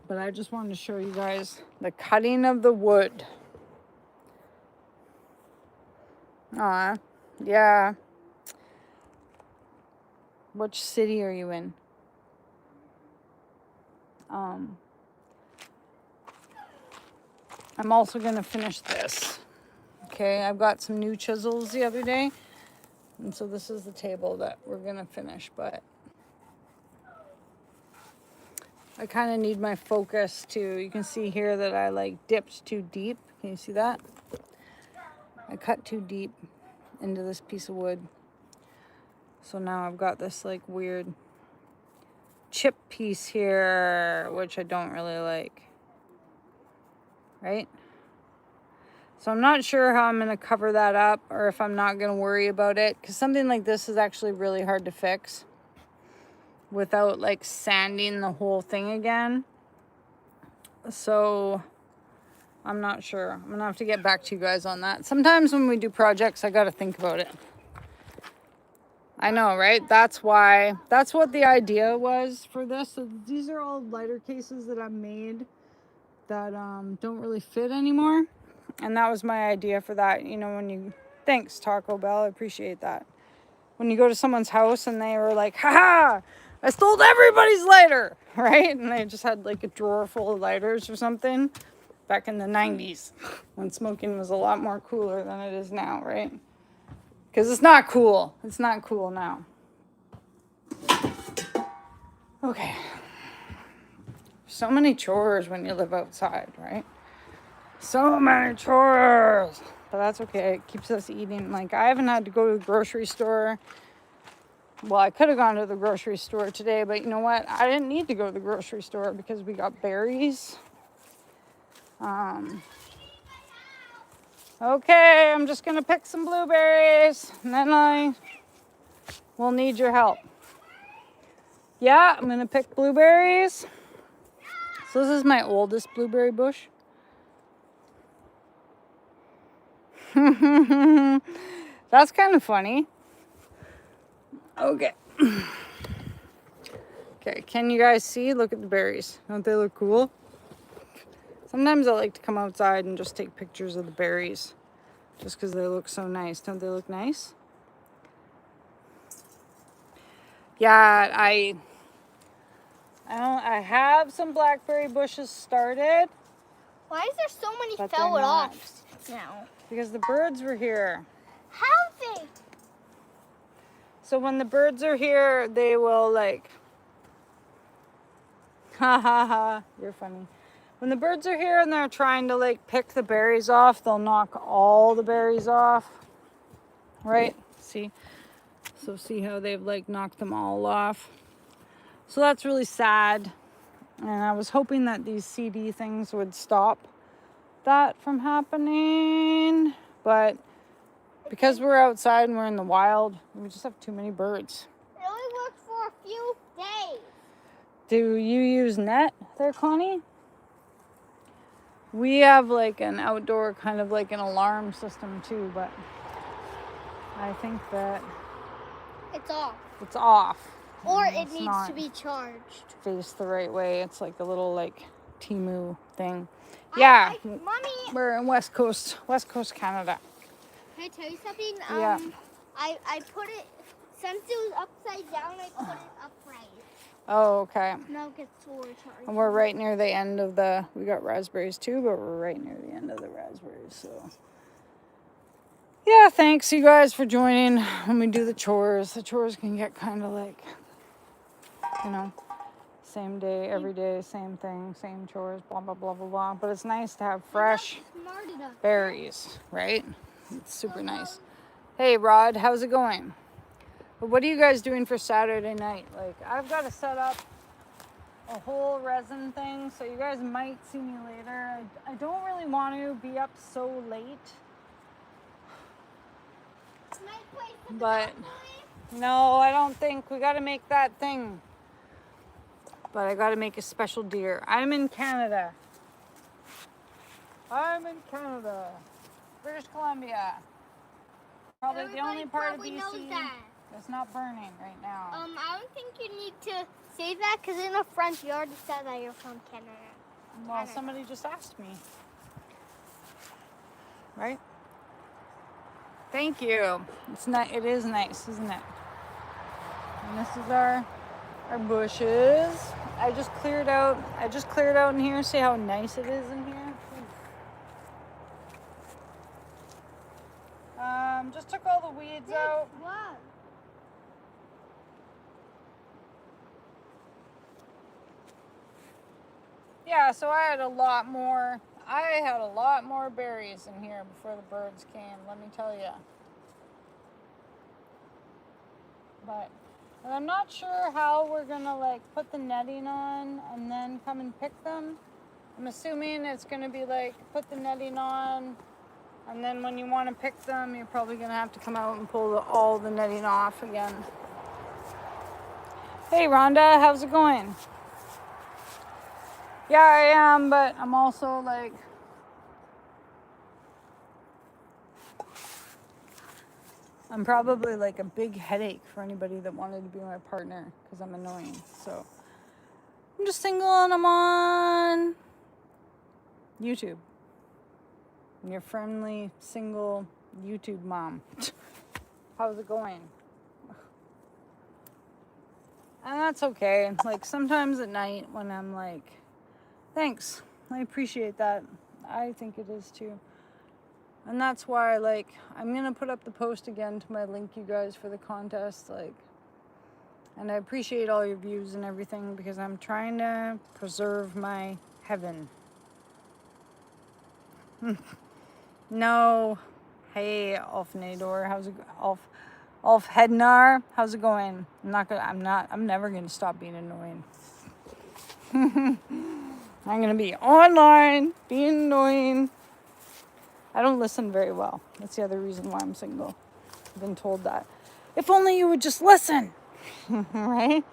But I just wanted to show you guys the cutting of the wood. Yeah. Which city are you in? I'm also going to finish this. Okay, I've got some new chisels the other day. And so this is the table that we're going to finish. But I kind of need my focus to, you can see here that I like dipped too deep. Can you see that? I cut too deep into this piece of wood. So now I've got this like weird chip piece here, which I don't really like. Right? So I'm not sure how I'm going to cover that up or if I'm not going to worry about it. Because something like this is actually really hard to fix without like sanding the whole thing again. So I'm not sure. I'm going to have to get back to you guys on that. Sometimes when we do projects, I got to think about it. I know, right? That's what the idea was for this. So these are all lighter cases that I've made that don't really fit anymore. And that was my idea for that. You know, thanks Taco Bell, I appreciate that. When you go to someone's house and they were like, haha, I stole everybody's lighter, right? And they just had like a drawer full of lighters or something back in the 90s when smoking was a lot more cooler than it is now, right? Because it's not cool. It's not cool now. Okay. So many chores when you live outside, right? So many chores. But that's okay. It keeps us eating. Like, I haven't had to go to the grocery store Well, I could have gone to the grocery store today, but you know what? I didn't need to go to the grocery store because we got berries. Okay, I'm just gonna pick some blueberries, and then I will need your help. Yeah, I'm gonna pick blueberries. So this is my oldest blueberry bush. That's kind of funny. Okay. Okay, can you guys see? Look at the berries. Don't they look cool? Sometimes I like to come outside and just take pictures of the berries. Just because they look so nice. Don't they look nice? Yeah, I have some blackberry bushes started. Why is there so many But fell they're not. off now? Because the birds were here. How they? So when the birds are here, they will like... Ha ha ha, you're funny. When the birds are here and they're trying to like pick the berries off, they'll knock all the berries off. Right? See? So see how they've like knocked them all off. So that's really sad. And I was hoping that these CD things would stop that from happening. But because we're outside and we're in the wild, we just have too many birds. It only worked for a few days. Do you use net there, Connie? We have like an outdoor kind of like an alarm system too, but I think that It's off. it's off. Or And it it's needs not to be charged. faced the right way. It's like a little like Temu thing. Yeah, Mommy, we're in West Coast Canada. can I tell you something? Yeah. I put it, since it was upside down, I put it upright. Oh, okay. Now it gets so charged. And we're right near the end of we got raspberries too, but we're right near the end of the raspberries, so. Yeah, thanks you guys for joining when we do the chores. The chores can get kind of like, you know, same day, every day, same thing, same chores, blah, blah, blah, blah, blah. But it's nice to have fresh berries, right? It's super nice. Hey, Rod, how's it going? But what are you guys doing for Saturday night? Like, I've got to set up a whole resin thing, so you guys might see me later. I don't really want to be up so late. But no, I don't think. We got to make that thing. But I got to make a special deer. I'm in Canada. British Columbia. Probably the only part of BC that's not burning right now. I don't think you need to say that because in the front you already said that you're from Canada. Well, somebody just asked me. Right? Thank you. It is nice, isn't it? And this is our bushes. I just cleared out in here. See how nice it is in here? Just took all the weeds out. Wow. Yeah, so I had a lot more berries in here before the birds came, let me tell you. But I'm not sure how we're gonna like put the netting on and then come and pick them. I'm assuming it's gonna be like put the netting on, and then when you want to pick them, you're probably gonna have to come out and pull all the netting off again. Hey Rhonda, how's it going? Yeah, I am, but I'm also like, I'm probably like a big headache for anybody that wanted to be my partner because I'm annoying. So I'm just single and I'm on YouTube. I'm your friendly single YouTube mom. How's it going? And that's okay. Like sometimes at night when I'm like, thanks, I appreciate that. I think it is too. And that's why, like, I'm going to put up the post again to my link, you guys, for the contest. Like, and I appreciate all your views and everything because I'm trying to preserve my heaven. No. Hey, Alfnador. How's it go? Ulf Hednar, how's it going? I'm never gonna stop being annoying. I'm gonna be online, being annoying. I don't listen very well. That's the other reason why I'm single. I've been told that. If only you would just listen, right?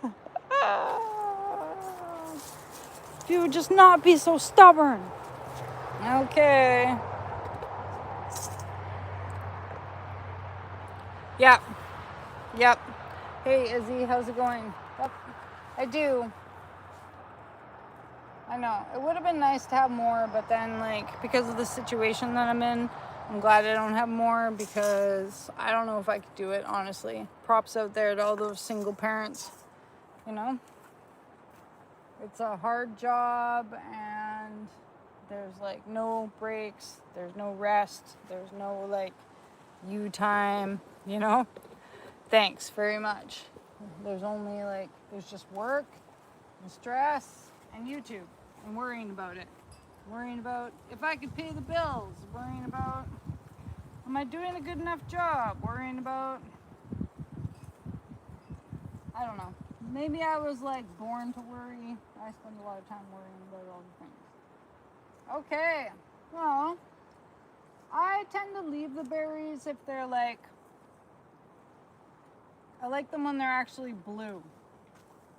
If you would just not be so stubborn. Okay. Yep. Yep. Hey, Izzy, how's it going? Yep. I do. I know. It would have been nice to have more, but then, like, because of the situation that I'm in, I'm glad I don't have more because I don't know if I could do it, honestly. Props out there to all those single parents, you know? It's a hard job and there's, like, no breaks, there's no rest, there's no, like, you time, you know? Thanks very much. There's only, like, there's just work and stress and YouTube and worrying about it. Worrying about if I could pay the bills. Worrying about, am I doing a good enough job? Worrying about, I don't know. Maybe I was like born to worry. I spend a lot of time worrying about all the things. Okay, well, I tend to leave the berries if they're like, I like them when they're actually blue,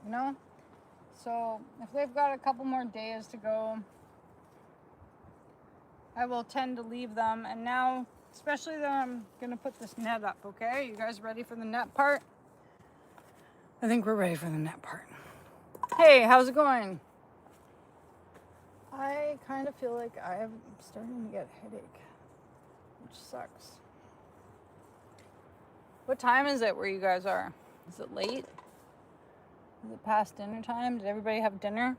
you know? So if they've got a couple more days to go, I will tend to leave them. And now, especially that I'm gonna put this net up, okay? You guys ready for the net part? I think we're ready for the net part. Hey, how's it going? I kind of feel like I'm starting to get a headache, which sucks. What time is it where you guys are? Is it late? Is it past dinner time? Did everybody have dinner?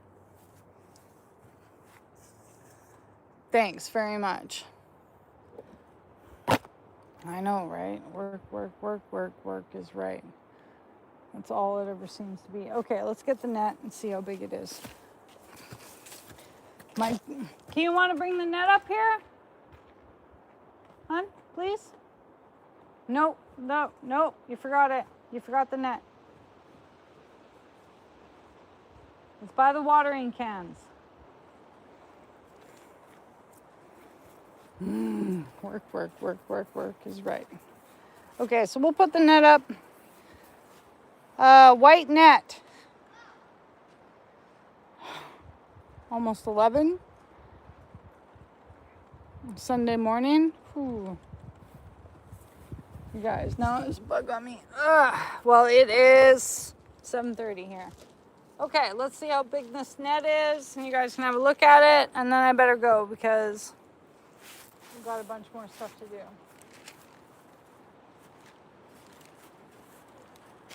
Thanks very much. I know, right? Work is right. That's all it ever seems to be. Okay, let's get the net and see how big it is. Can you want to bring the net up here? Hon, please? Nope, you forgot it. You forgot the net. It's by the watering cans. Work is right. Okay, so we'll put the net up. White net. Almost 11. Sunday morning. Ooh. You guys, now it's bug on me. Well, it is 7:30 here. Okay, let's see how big this net is, and you guys can have a look at it, and then I better go because we've got a bunch more stuff to do.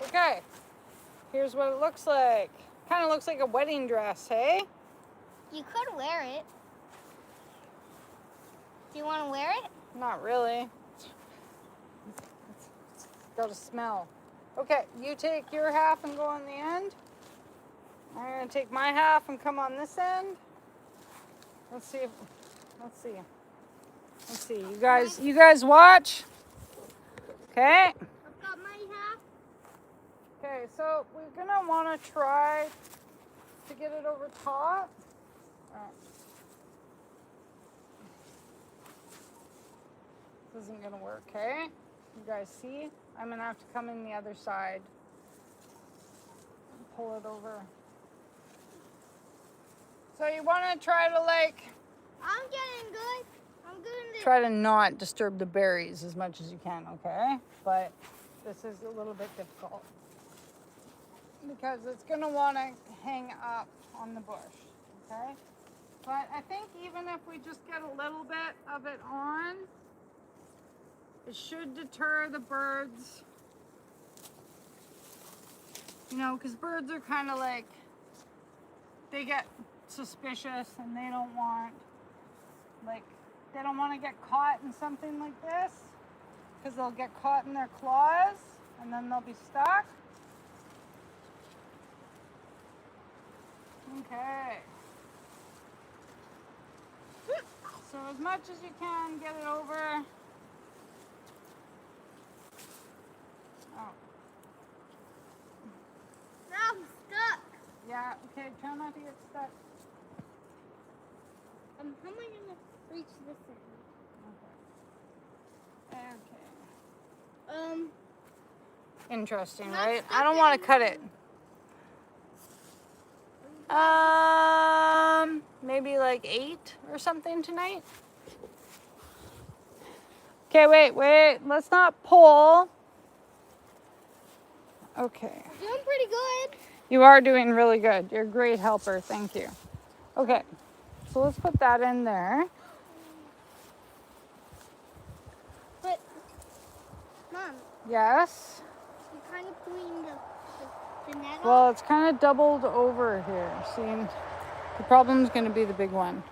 Okay, here's what it looks like. Kind of looks like a wedding dress, hey? You could wear it. Do you want to wear it? Not really. It's got a smell. Okay, you take your half and go on the end. I'm gonna take my half and come on this end. Let's see. You guys watch. Okay. I've got my half. Okay, so we're gonna wanna try to get it over top. Alright. This isn't gonna work, okay? You guys see? I'm gonna have to come in the other side and pull it over. So you wanna try to I'm getting good. I'm good. try to not disturb the berries as much as you can, okay? But this is a little bit difficult because it's gonna wanna hang up on the bush, okay? But I think even if we just get a little bit of it on, it should deter the birds. You know, because birds are kind of like, they get suspicious and they don't want to get caught in something like this because they'll get caught in their claws and then they'll be stuck. Okay. So as much as you can, get it over. Okay, try not to get stuck. How am I gonna reach this end? Okay. Interesting, Not right? stuck I don't want to cut it. Maybe like 8 or something tonight. Okay, wait. Let's not pull. Okay. We're doing pretty good. You are doing really good. You're a great helper. Thank you. Okay. So let's put that in there. But, Mom, Yes. you're kind of pulling the net off. Well, it's kind of doubled over here. See, the problem's going to be the big one.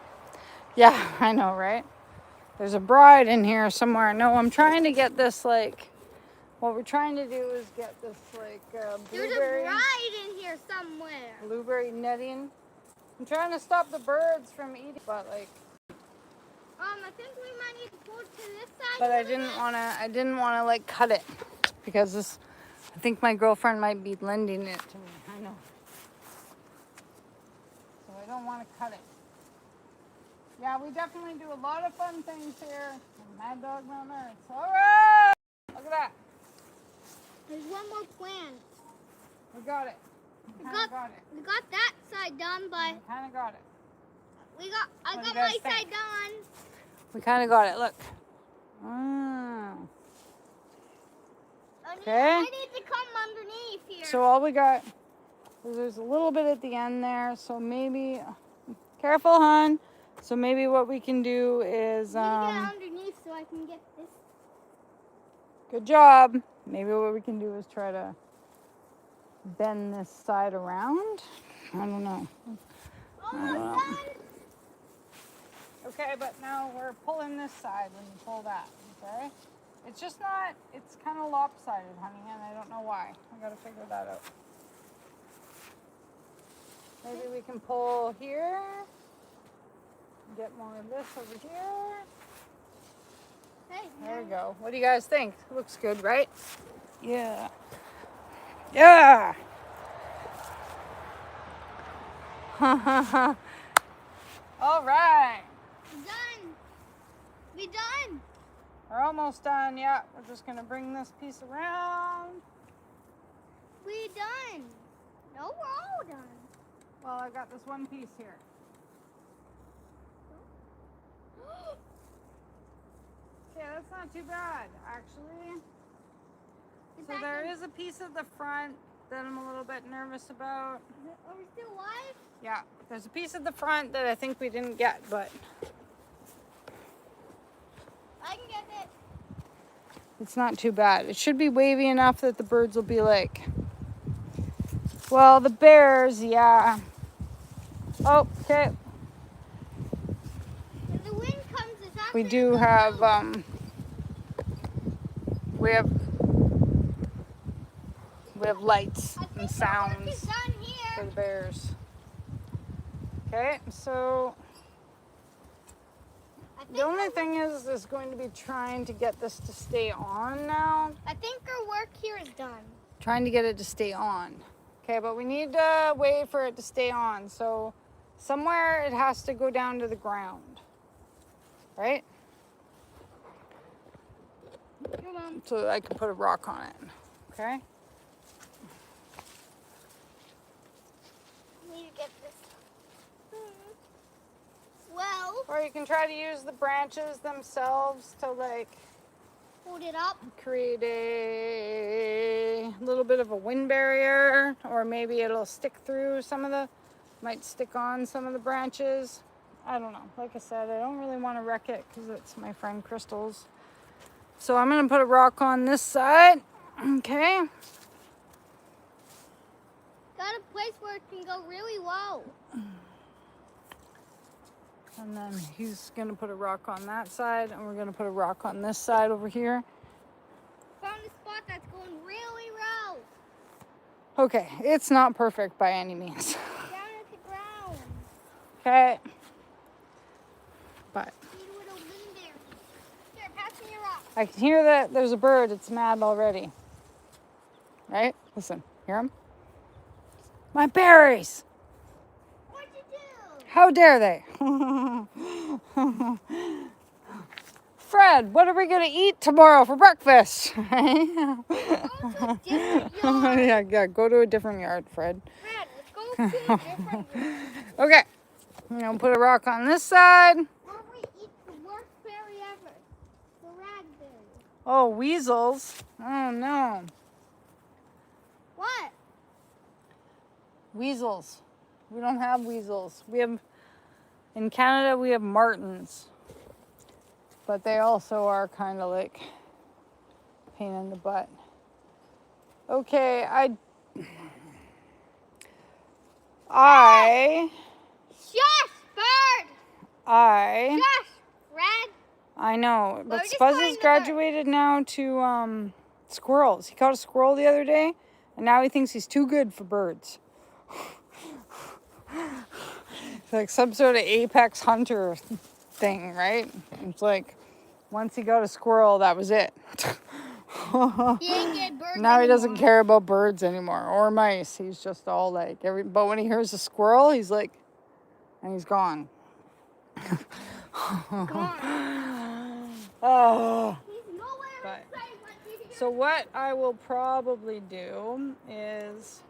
Yeah, I know, right? There's a bride in here somewhere. No, I'm trying to get this, like, what we're trying to do is get this, like, There's a blueberry, bride in here somewhere. blueberry netting. I'm trying to stop the birds from eating, but, like, I think we might need to pull to this side. but I didn't want to like cut it because this, I think my girlfriend might be lending it to me. I know. So I don't want to cut it. Yeah, we definitely do a lot of fun things here in Maddogmountainarts. All right! Look at that. There's one more plant. We got it. We kind of got it. We got that side done, but We kind of got it. I What do got you my guys think? side done. We kind of got it. Look. Mm. Okay. I need to come underneath here. So all we got is there's a little bit at the end there. So maybe, careful, hon. So maybe what we can do is, I need to get underneath so I can get this. good job. Maybe what we can do is try to bend this side around. I don't know. Almost done. Okay, but now we're pulling this side when you pull that, okay? It's just not, it's kind of lopsided, honey, and I don't know why. I gotta figure that out. Maybe we can pull here. Get more of this over here. Hey, There we go. What do you guys think? Looks good, right? Yeah. Yeah! All right. Done. We done. We're almost done. Yeah, we're just gonna bring this piece around. We done. No, we're all done. Well, I got this one piece here. Yeah, that's not too bad, actually. So there is a piece of the front that I'm a little bit nervous about. Are we still live? Yeah, there's a piece of the front that I think we didn't get, but I can get it. it's not too bad. It should be wavy enough that the birds will be like, well, the bears, yeah. Oh, okay. When the wind comes, it's We actually do gonna have, move. we have lights I think and our work is sounds done for here. the bears. Okay, so I think the only thing is going to be trying to get this to stay on now. I think our work here is done. Trying to get it to stay on. Okay, but we need to wait for it to stay on. So somewhere it has to go down to the ground, right? Come on. So I can put a rock on it, okay? I need to get this. Well, Or you can try to use the branches themselves to like hold it up. create a little bit of a wind barrier, or maybe it'll stick through might stick on some of the branches. I don't know. Like I said, I don't really want to wreck it because it's my friend Crystal's. So I'm going to put a rock on this side. Okay. Got a place where it can go really low. And then he's going to put a rock on that side, and we're going to put a rock on this side over here. Found a spot that's going really low. Okay, it's not perfect by any means. Down at the ground. Okay. But Need a little wind there. Here, pass me your rock. I can hear that there's a bird. It's mad already. Right? Listen, hear him? My berries! How dare they? Fred, what are we going to eat tomorrow for breakfast? Go to a different yard. Yeah, go to a different yard, Fred. Fred, let's go to a different yard. Okay, I'm going to put a rock on this side. Where we eat the worst berry ever. The raspberry. Oh, weasels. Oh, no. What? Weasels. We don't have weasels. In Canada, we have martins. But they also are kind of like pain in the butt. Okay, Shush, bird! Shush, Fred! I know, but just Spuzz find has the graduated now to squirrels. He caught a squirrel the other day, and now he thinks he's too good for birds. It's like some sort of apex hunter thing, right? It's like once he got a squirrel, that was it. He ain't get birds Now he doesn't anymore. care about birds anymore or mice. He's just all like but when he hears a squirrel, he's like, and he's gone. Gone. Oh. He's nowhere But- in sight. What did he So what I will probably do is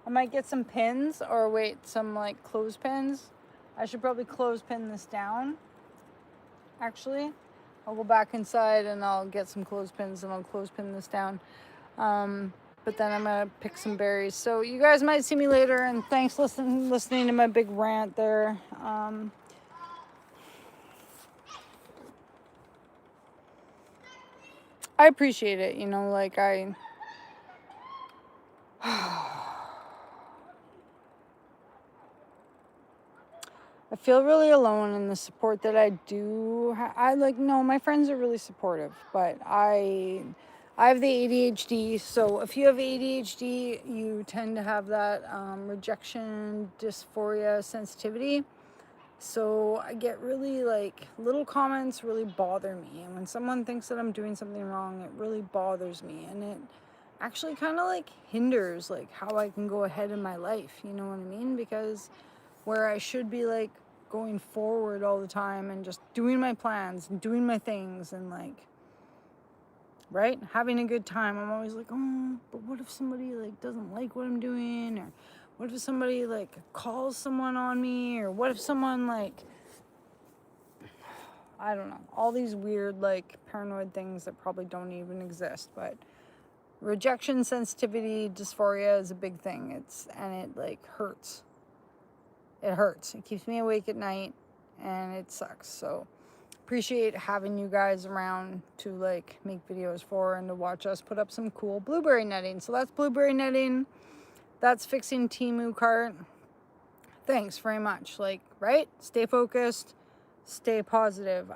I might get some pins or wait, some like clothespins. I should probably clothespin this down. Actually, I'll go back inside and I'll get some clothespins and I'll clothespin this down. But then I'm gonna pick some berries. So you guys might see me later, and thanks listening to my big rant there. I appreciate it, like I feel really alone in the support that I do. No, my friends are really supportive, but I have the ADHD. So if you have ADHD, you tend to have that rejection, dysphoria, sensitivity. So I get really little comments really bother me. And when someone thinks that I'm doing something wrong, it really bothers me. And it actually kind of hinders how I can go ahead in my life. You know what I mean? Because where I should be going forward all the time and just doing my plans and doing my things and right, having a good time, I'm always oh, but what if somebody doesn't like what I'm doing, or what if somebody calls someone on me, or what if someone I don't know, all these weird paranoid things that probably don't even exist. But rejection, sensitivity, dysphoria is a big thing. It hurts. It hurts. It keeps me awake at night, and it sucks. So appreciate having you guys around to make videos for and to watch us put up some cool blueberry netting. So that's blueberry netting. That's fixing Temu cart. Thanks very much. Right? Stay focused. Stay positive.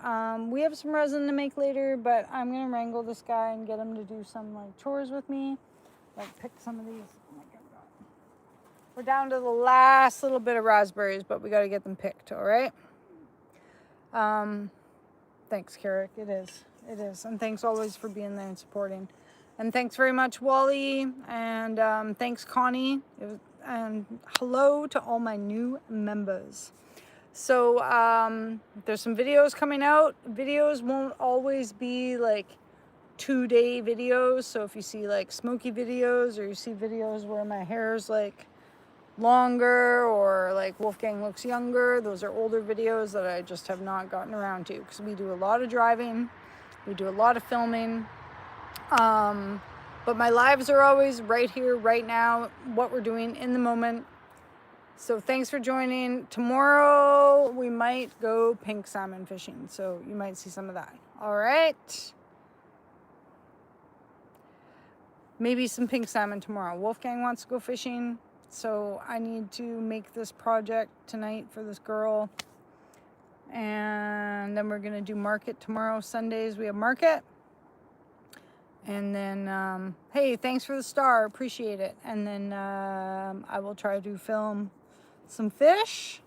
We have some resin to make later, but I'm gonna wrangle this guy and get him to do some chores with me. Pick some of these. Oh my God. We're down to the last little bit of raspberries, but we got to get them picked, all right? Thanks, Carrick. It is. And thanks always for being there and supporting. And thanks very much, Wally. And thanks, Connie. And hello to all my new members. So there's some videos coming out. Videos won't always be 2-day videos. So if you see smoky videos, or you see videos where my hair's longer, or Wolfgang looks younger, those are older videos that I just have not gotten around to, because we do a lot of driving, we do a lot of filming, but my lives are always right here, right now, what we're doing in the moment. So thanks for joining. Tomorrow we might go pink salmon fishing, so you might see some of that. All right, maybe some pink salmon tomorrow. Wolfgang wants to go fishing, so I need to make this project tonight for this girl. And then we're going to do market tomorrow. Sundays we have market. And then, hey, thanks for the star. Appreciate it. And then I will try to film some fish,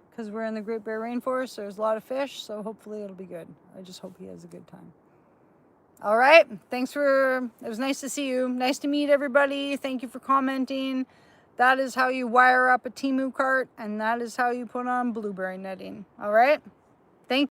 because we're in the Great Bear Rainforest. So there's a lot of fish. So hopefully it'll be good. I just hope he has a good time. All right. It was nice to see you. Nice to meet everybody. Thank you for commenting. That is how you wire up a Temu cart, and that is how you put on blueberry netting. All right?